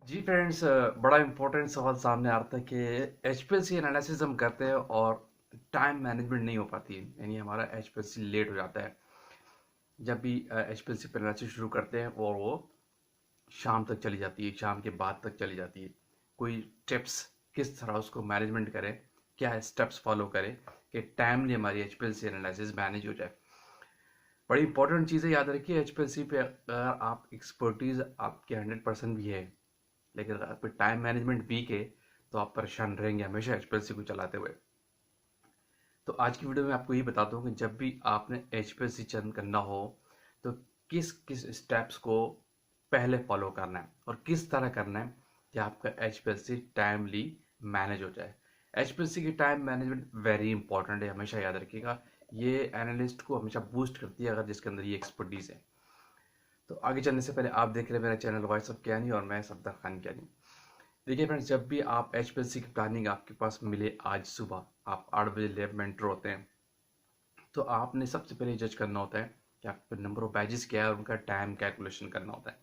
जी friends, बड़ा important सवाल सामने आ रहा था कि एचपीएलसी एनालिसिस हम करते हैं और टाइम मैनेजमेंट नहीं हो पाती है, यानी हमारा एचपीएलसी लेट हो जाता है। जब भी एचपीएलसी पर एनालिसिस शुरू करते हैं और वो शाम तक चली जाती है, शाम के बाद तक चली जाती है। कोई टिप्स किस तरह उसको मैनेजमेंट करें, क्या स्टेप्स फॉलो करें कि टाइमली हमारी एचपीएलसी एनालिसिस मैनेज हो जाए। बड़ी इंपॉर्टेंट चीज़ें याद रखिए एचपीएलसी पे। अगर आप एक्सपर्टीज आपके 100% भी है, लेकिन अगर आपका टाइम मैनेजमेंट वीक है तो आप परेशान रहेंगे हमेशा एचपीएलसी को चलाते हुए। तो आज की वीडियो में आपको ये बताता हूँ कि जब भी आपने एचपीएलसी चयन करना हो तो किस किस स्टेप्स को पहले फॉलो करना है और किस तरह करना है कि आपका एचपीएलसी टाइमली मैनेज हो जाए। एचपीएलसी की टाइम मैनेजमेंट वेरी इंपॉर्टेंट है, हमेशा याद रखिएगा। ये एनालिस्ट को हमेशा बूस्ट करती है अगर जिसके अंदर ये एक्सपर्टीज है। तो आगे चलने से पहले आप देख रहे हैं मेरा चैनल वॉइस ऑफ ज्ञानी और मैं सफदर खान ज्ञानी। देखिए फ्रेंड्स, जब भी आप एचपीएलसी की प्लानिंग आपके पास मिले, आज सुबह आप 8 बजे लैब में एंटर होते हैं, तो आपने सबसे पहले जज करना होता है कि आपके नंबर ऑफ बैजेस क्या है और उनका टाइम कैलकुलेशन करना होता है।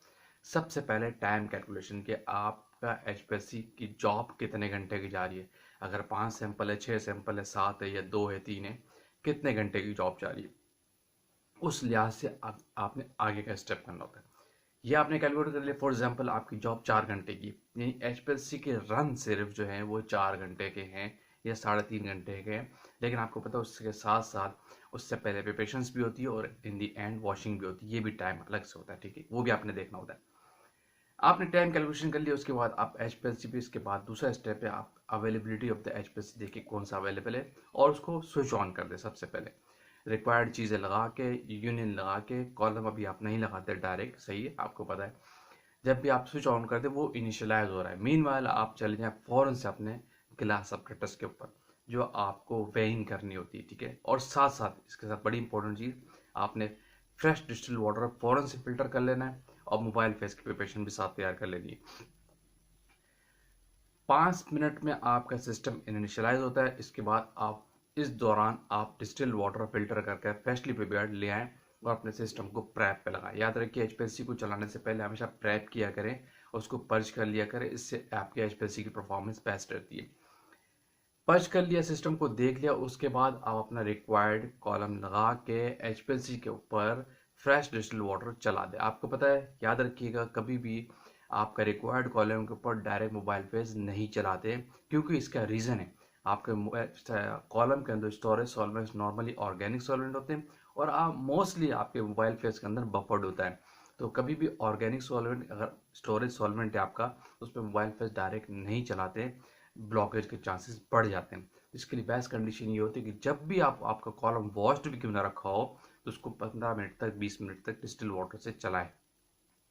सबसे पहले टाइम कैलकुलेशन के आपका एचपीएलसी की जॉब कितने घंटे की जा रही है। अगर 5 सैंपल है, 6 सैंपल है, 7 है या 2 है, 3 है, कितने घंटे की जॉब जा रही है, उस लिहाज से आपने आगे का स्टेप करना होता है। ये आपने कैलकुलेट कर लिया। फॉर एग्जांपल आपकी जॉब 4 घंटे की, यानी एचपीएलसी के रन सिर्फ जो है वो 4 घंटे के हैं या 3.5 घंटे के हैं। लेकिन आपको पता है उसके साथ साथ उससे पहले प्रिपरेशंस भी होती है और इन दी एंड वॉशिंग भी होती है। ये भी टाइम अलग से होता है, ठीक है, वो भी आपने देखना होता है। आपने टाइम कैलकुलेशन कर लिया, उसके बाद आप एचपीएलसी पे, इसके बाद दूसरा स्टेप है आप अवेलेबिलिटी ऑफ द एचपीएलसी देखिए कौन सा अवेलेबल है और उसको स्विच ऑन कर दे। सबसे पहले रिक्वायर्ड चीज़ें लगा के, यूनियन लगा के, कॉलम अभी आप नहीं लगाते डायरेक्ट, सही है, आपको पता है। जब भी आप स्विच ऑन करते हैं वो इनिशियलाइज हो रहा है। मीनवाइल आप चले जाएं फौरन से अपने ग्लास अपरेटस के ऊपर जो आपको वेइंग करनी होती है, ठीक है। और साथ साथ इसके साथ बड़ी इंपॉर्टेंट चीज़, आपने फ्रेश डिस्टिल वाटर फौरन से फिल्टर कर लेना है और मोबाइल फेस की प्रिपरेशन भी साथ तैयार कर लेनी है। 5 मिनट में आपका सिस्टम इनिशियलाइज होता है। इसके बाद आप इस दौरान आप डिस्टिल वाटर फिल्टर करके फ्रेशली प्रिपेयर्ड ले आएँ और अपने सिस्टम को प्रेप पे लगाएं। याद रखिए एचपीएलसी को चलाने से पहले हमेशा प्रेप किया करें, उसको पर्च कर लिया करें, इससे आपके एचपीएलसी की परफॉर्मेंस बेस्ट रहती है। पर्च कर लिया, सिस्टम को देख लिया, उसके बाद आप अपना रिक्वायर्ड कॉलम लगा के एचपीएलसी के ऊपर फ्रेश डिस्टिल वाटर चला दें। आपको पता है, याद रखिएगा, कभी भी आपका रिक्वायर्ड कॉलम के ऊपर डायरेक्ट मोबाइल फेस नहीं चलाते, क्योंकि इसका रीज़न है आपके कॉलम के अंदर storage solvents normally organic solvent होते हैं और आप मोस्टली आपके मोबाइल फेस के अंदर बफर्ड होता है। तो कभी भी ऑर्गेनिक सॉल्वेंट अगर स्टोरेज सॉल्वेंट है आपका, उस पर मोबाइल फेस डायरेक्ट नहीं चलाते, ब्लॉकेज के चांसेस बढ़ जाते हैं। इसके लिए बेस्ट कंडीशन ये होती है कि जब भी आप आपका कॉलम वॉश्ड भी क्यों ना रखा हो तो उसको 15 मिनट तक, 20 मिनट तक डिस्टिल वाटर से चलाएं,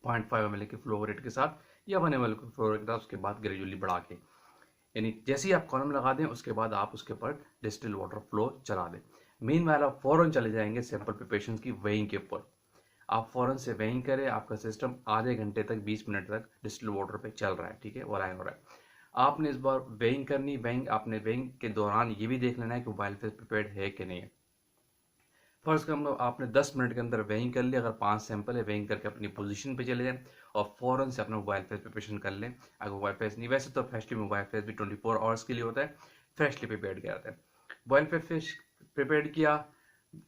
0.5 ml के फ्लो रेट के साथ या 1 ml के फ्लो रेट के साथ, उसके बाद ग्रेजुअली बढ़ा के। यानी जैसे ही आप कॉलम लगा दें उसके बाद आप उसके ऊपर डिस्टिल वाटर फ्लो चला दें। मेन वाला आप फौरन चले जाएंगे सैंपल प्रिपरेशन की वेइंग के ऊपर। आप फौरन से वेइंग करें, आपका सिस्टम आधे घंटे तक, 20 मिनट तक डिस्टिल वाटर पे चल रहा है, ठीक है, वो लाइन हो रहा है। आपने इस बार वेइंग करनी, वेइंग आपने वेइंग के दौरान ये भी देख लेना है कि मोबाइल फेस प्रिपेयर्ड है कि नहीं है। फर्स्ट कम आपने 10 मिनट के अंदर वेइंग कर लिया, अगर 5 सैंपल है वेइंग करके अपनी पोजीशन पे चले जाएं और फ़ौरन से अपना मोबाइल फेस प्रिपरेशन कर लें। अगर मोबाइल फेस नहीं, वैसे तो फ्रेशली मोबाइल फेस भी 24 आवर्स के लिए होता है, फ्रेशली प्रिपेयर्ड किया जाता है। मोबाइल फेस प्रिपेयर्ड किया,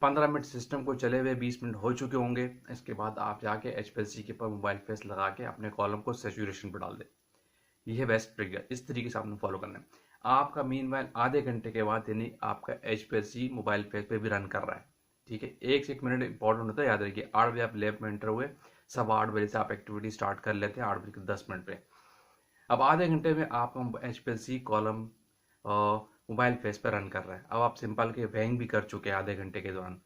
15 मिनट सिस्टम को चले हुए 20 मिनट हो चुके होंगे। इसके बाद आप जाके एचपीएलसी के ऊपर मोबाइल फेस लगा के अपने कॉलम को सेचुरेशन पर डाल दें। ये है बेस्ट ट्रिक, इस तरीके से आपने फॉलो करना है। आपका मीनवाइल आधे घंटे के बाद यानी आपका एचपीएलसी मोबाइल फेस पे भी रन कर रहा है, ठीक है। 1 से 1 मिनट इंपॉर्टेंट होता है, याद रखिए। 8 बजे आप लैब में एंटर हुए, 8:15 से आप एक्टिविटी स्टार्ट कर लेते हैं 8 बज के 10 मिनट पे। अब आधे घंटे में आपका एचपीएलसी कॉलम मोबाइल फेस पे रन कर रहा है। अब आप सिंपल के वेइंग भी कर चुके हैं आधे घंटे के दौरान,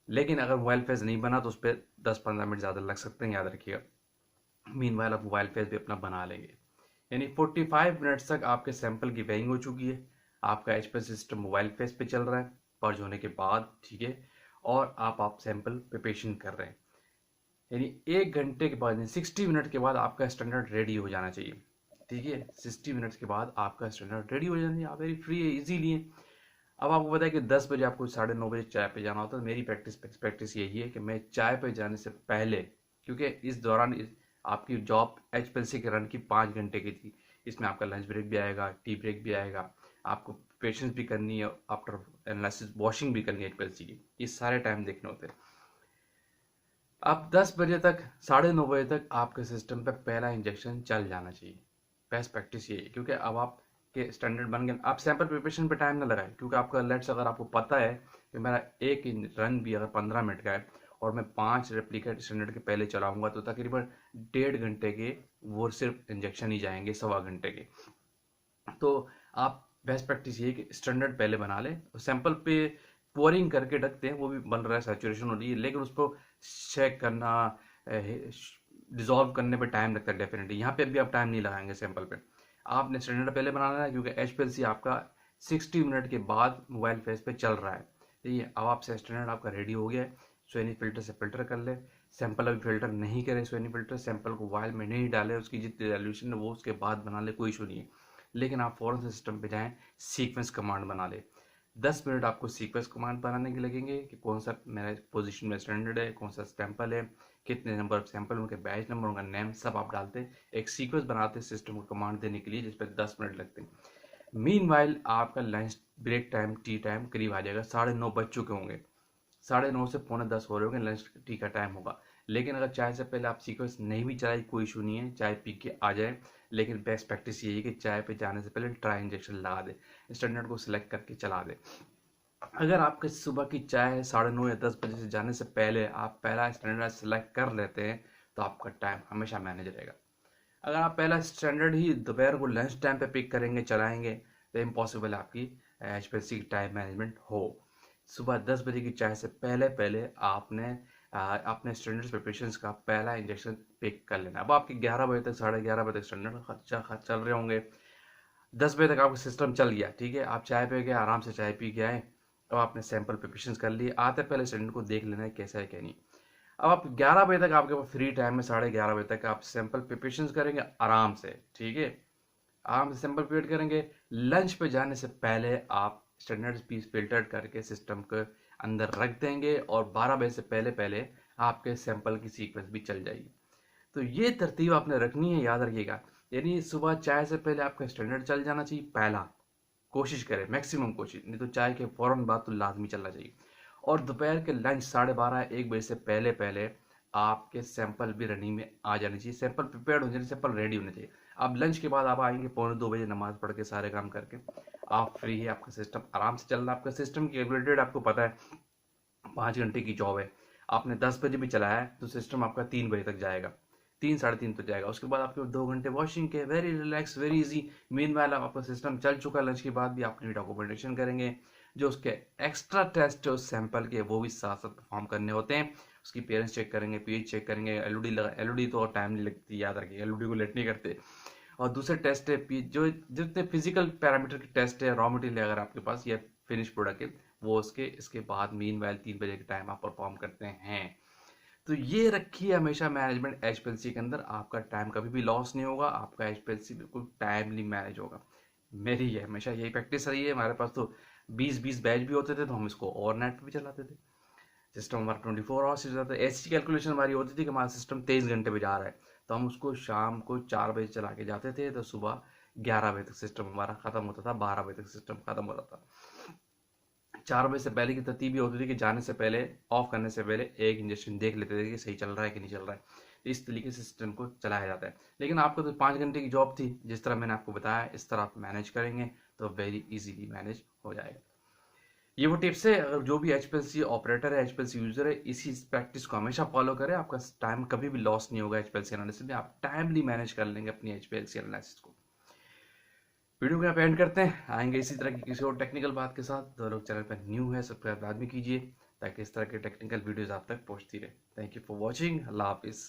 लेकिन अगर मोबाइल फेस नहीं बना तो उस पर 10-15 मिनट ज़्यादा लग सकते हैं, याद रखिएगा। मीनवाइल आप मोबाइल फेस भी अपना बना लेंगे, यानी 45 मिनट्स तक आपके सैंपल की वेइंग हो चुकी है। आपका एचपीएस सिस्टम मोबाइल फेस पे चल रहा है पर्ज होने के बाद, ठीक है। और आप सैंपल प्रिपरेशन कर रहे हैं, यानी 1 घंटे के बाद, 60 मिनट के बाद आपका स्टैंडर्ड रेडी हो जाना चाहिए, ठीक है। 60 मिनट्स के बाद आपका स्टैंडर्ड रेडी हो जाना चाहिए, आप वेरी फ्री है, इजीली है। अब आपको पता है कि 10 बजे आपको 9:30 बजे चाय पे जाना होता है। मेरी प्रैक्टिस प्रैक्टिस यही है कि मैं चाय पे जाने से पहले, क्योंकि इस दौरान आपकी जॉब HPLC के रन की 5 घंटे की थी, इसमें आपका लंच ब्रेक भी आएगा, टी ब्रेक भी आएगा, आपको पेशेंस भी करनी है, आफ्टर एनालिसिस वॉशिंग भी करनी है HPLC की, ये सारे टाइम देखने होते हैं। अब 10 बजे तक 9:30 बजे तक आपके सिस्टम पे पहला इंजेक्शन चल जाना चाहिए। बेस्ट प्रैक्टिस ये है, क्योंकि अब आपके स्टैंडर्ड बन गए। आप सैंपल प्रिपरेशन पे टाइम ना लगाएं, क्योंकि आपका लेट्स अगर आपको पता है कि मेरा एक रन भी अगर 15 मिनट का है और मैं 5 रेप्लिकेट स्टैंडर्ड के पहले चलाऊंगा तो तकरीबन 1.5 घंटे के वो सिर्फ इंजेक्शन ही जाएंगे, 1.25 घंटे के। तो आप बेस्ट प्रैक्टिस ये कि स्टैंडर्ड पहले बना लें, सैंपल पे पोरिंग करके ढकते हैं, वो भी बन रहा है, सैचुरेशन हो रही है, लेकिन उसको चेक करना, डिजॉल्व करने पे टाइम लगता है डेफिनेटली। यहाँ पे भी आप टाइम नहीं लगाएंगे सैंपल पे, आपने स्टैंडर्ड पहले बनाना है, क्योंकि HPLC आपका 60 मिनट के बाद मोबाइल फेस पे चल रहा है। ठीक है, अब आपसे स्टैंडर्ड आपका रेडी हो गया है, सोनी फिल्टर से फिल्टर कर ले। सैंपल अभी फिल्टर नहीं करें, सोनी फिल्टर सैंपल को वायल में नहीं डाले, उसकी जितनी रेजोल्यूशन है वो उसके बाद बना ले, कोई इशू नहीं है। लेकिन आप फॉरन से सिस्टम पे जाएं, सीक्वेंस कमांड बना ले। 10 मिनट आपको सीक्वेंस कमांड बनाने के लगेंगे कि कौन सा मेरा पोजीशन में स्टैंडर्ड है, कौन सा सैंपल है, कितने नंबर ऑफ सैंपल, उनके बैच नंबर, उनका नेम सब आप डालते, एक सीक्वेंस बनाते सिस्टम को कमांड देने के लिए, जिस पर 10 मिनट लगते हैं। मीनवाइल आपका lunch break time, tea time करीब आ जाएगा, 9:30 बज चुके होंगे, 9:30 से 9:45 हो रहे होंगे, लंच टी का टाइम होगा। लेकिन अगर चाय से पहले आप सीक्वेंस नहीं भी चलाई, कोई इशू नहीं है, चाय पी के आ जाए। लेकिन बेस्ट प्रैक्टिस यही है कि चाय पे जाने से पहले ट्राई इंजेक्शन लगा दे, स्टैंडर्ड को सिलेक्ट करके चला दे। अगर आपके सुबह की चाय 9:30 या 10 बजे से जाने से पहले आप पहला स्टैंडर्ड सेलेक्ट कर लेते हैं तो आपका टाइम हमेशा मैनेज रहेगा। अगर आप पहला स्टैंडर्ड ही दोपहर को लंच टाइम पे पिक करेंगे, चलाएंगे, तो इम्पॉसिबल है आपकी HPLC की टाइम मैनेजमेंट हो। सुबह 10 बजे की चाय से पहले पहले आपने अपने स्टैंडर्ड प्रिपरेशन का पहला इंजेक्शन पिक कर लेना। अब आपके 11 बजे तक, 11:30 बजे तक स्टैंडर्ड खर्चा चल रहे होंगे, 10 बजे तक आपका सिस्टम चल गया, ठीक है, आप चाय पे गए, आराम से चाय पी के आए, अब आपने सैंपल प्रिपरेशन कर लिए, आते पहले स्टैंडर्ड को देख लेना है कैसा है क्या नहीं। अब आप 11 बजे तक आपके पास फ्री टाइम है, 11:30 बजे तक आप सैंपल प्रिपरेशन करेंगे आराम से, ठीक है, आराम से सैंपल प्रिपेयर करेंगे। लंच पे जाने से पहले आप स्टैंडर्ड पीस फिल्टर करके सिस्टम के अंदर रख देंगे और 12 बजे से पहले पहले आपके सैंपल की सीक्वेंस भी चल जाएगी। तो ये तरतीब आपने रखनी है, याद रखिएगा। यानी सुबह चाय से पहले आपका स्टैंडर्ड चल जाना चाहिए, पहला कोशिश करें, मैक्सिमम कोशिश, नहीं तो चाय के फौरन बाद तो लाजमी चलना चाहिए। और दोपहर के लंच 12:30-1 बजे से पहले पहले आपके सैंपल भी रनिंग में आ जाने चाहिए, सैंपल प्रिपेयर होने चाहिए, सैंपल रेडी होने चाहिए। अब लंच के बाद आप आएंगे 1:45 बजे, नमाज पढ़ के सारे काम करके आप फ्री है, आपका सिस्टम आराम से चल रहा है। आपका सिस्टम की कैलकुलेटेड आपको पता है 5 घंटे की जॉब है, आपने 10 बजे भी चलाया है तो सिस्टम आपका 3 बजे तक जाएगा, 3-3:30 तक जाएगा। उसके बाद आपके 2 घंटे वॉशिंग के, very relax, very easy. Main वाला आपका सिस्टम चल चुका है, लंच के बाद भी अपनी डॉक्यूमेंटेशन करेंगे, जो उसके एक्स्ट्रा टेस्ट है उस सैंपल के वो भी साथ साथ परफॉर्म करने होते हैं। उसकी पेरेंट्स चेक करेंगे, पीएच चेक करेंगे, एलओडी लगा, एलओडी तो टाइम नहीं लगती, याद रखिए, एलओडी को लेट नहीं करते। और दूसरे टेस्ट है जो जितने फिजिकल पैरामीटर के टेस्ट है, रॉ मटेरियल अगर आपके पास या फिनिश प्रोडक्ट है, वो उसके इसके बाद मीन वाइल 3 बजे के टाइम आप परफॉर्म करते हैं। तो ये रखिए हमेशा मैनेजमेंट HPLC के अंदर, आपका टाइम कभी भी लॉस नहीं होगा, आपका HPLC बिल्कुल टाइमली मैनेज होगा। मेरी ये हमेशा यही प्रैक्टिस रही है। हमारे पास तो 20-20 बैच भी होते थे, तो हम इसको ओवरनाइट पे भी चलाते थे, सिस्टम हमारा 24 आवर्स से चलता था। ऐसी कैलकुलेशन हमारी होती थी कि हमारा सिस्टम 23 घंटे पे जा रहा है, तो हम उसको शाम को 4 बजे चला के जाते थे, तो सुबह 11 बजे तक सिस्टम हमारा खत्म होता था, 12 बजे तक सिस्टम खत्म होता था। 4 बजे से पहले की तरतीब होती थी कि जाने से पहले, ऑफ करने से पहले एक इंजेक्शन देख लेते थे कि सही चल रहा है कि नहीं चल रहा है। इस तरीके से सिस्टम को चलाया जाता है। लेकिन आपको तो 5 घंटे की जॉब थी, जिस तरह मैंने आपको बताया इस तरह आप मैनेज करेंगे तो वेरी इजीली मैनेज हो जाएगा। ये वो टिप्स है, अगर जो भी HPLC ऑपरेटर है, HPLC यूजर है, इसी प्रैक्टिस को हमेशा फॉलो करें, आपका टाइम कभी भी लॉस नहीं होगा। HPLC एनालिसिस में आप टाइमली मैनेज कर लेंगे अपनी HPLC एनालिसिस को। वीडियो को यहाँ पे एंड करते हैं, आएंगे इसी तरह की किसी और टेक्निकल बात के साथ। तो लोग चैनल पर न्यू है, सब्सक्राइब बाद में कीजिए, ताकि इस तरह के टेक्निकल वीडियोस आप तक पहुँचती रहे। थैंक यू फॉर वॉचिंग, अल्लाह हाफिज़।